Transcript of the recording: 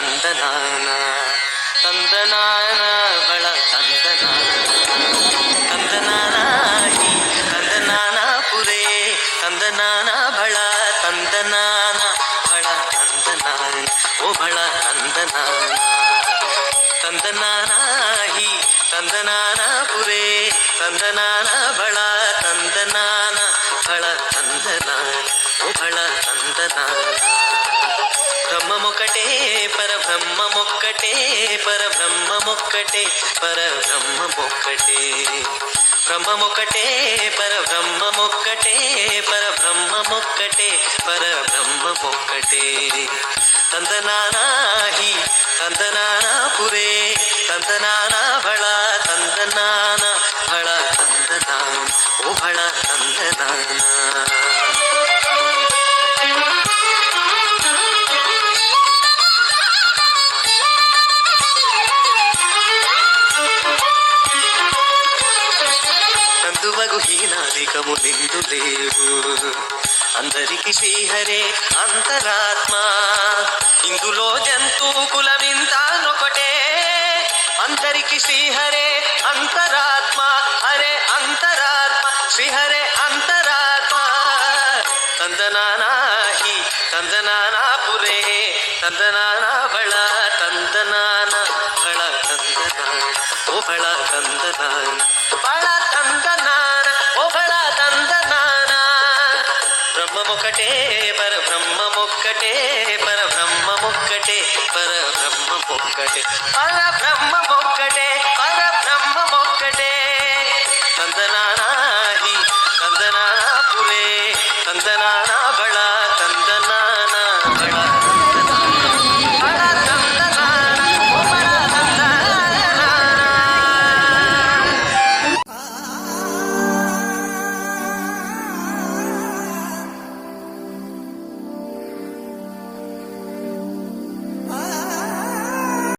ತಂದನಾನ ತಂದನಾನ ಬಳ ತಂದನಾನ ಹಿ ತಂದನಾನ ಪುರೇ ತಂದನಾನ ಬಳ ತಂದನಾನ ಬಳ ತಂದನಾನ ಓ ಬಳ ತಂದನಾನ ತಂದನಾನ ಹಿ ತಂದನಾನ ಪುರೇ ತಂದನಾನ ಬಳ ತಂದನಾನ ಬಳ ತಂದನಾನ ಓ ಬಳ ತಂದನಾನ బ్రహ్మమొక్కటే పరబ్రహ్మమొక్కటే పరబ్రహ్మమొక్కటే పరబ్రహ్మమొక్కటే బ్రహ్మమొక్కటే పరబ్రహ్మమొక్కటే పరబ్రహ్మమొక్కటే పరబ్రహ్మమొక్కటే తందనానా హి తందనానా పురే తందనానా భళ తందనానా భళ తందనాన ఓ భళ తందనానా అందువగు హీనాధికము నిందు లేవు అందరికి శ్రీహరే అంతరాత్మ ఇందులో జంతు కులమింతానొకటే అందరికి శ్రీహరే అంతరాత్మ హరే అంతరాత్మ శ్రీహరే అంతరాత్మ తందనానా హి తందనానా పురే తందనానా బళ తందనాన బళ తందనాన ఓ బళ తందనాన బళ తందనాన ఓ బళ తందనాన బ్రహ్మమొక్కటే పరబ్రహ్మమొక్కటే పరబ్రహ్మమొక్కటే పరబ్రహ్మమొక్కటే పరబ్రహ్మమొక్కటే పరబ్రహ్మమొక్కటే తందనానా హి తందనానా పురే తందనానా బళ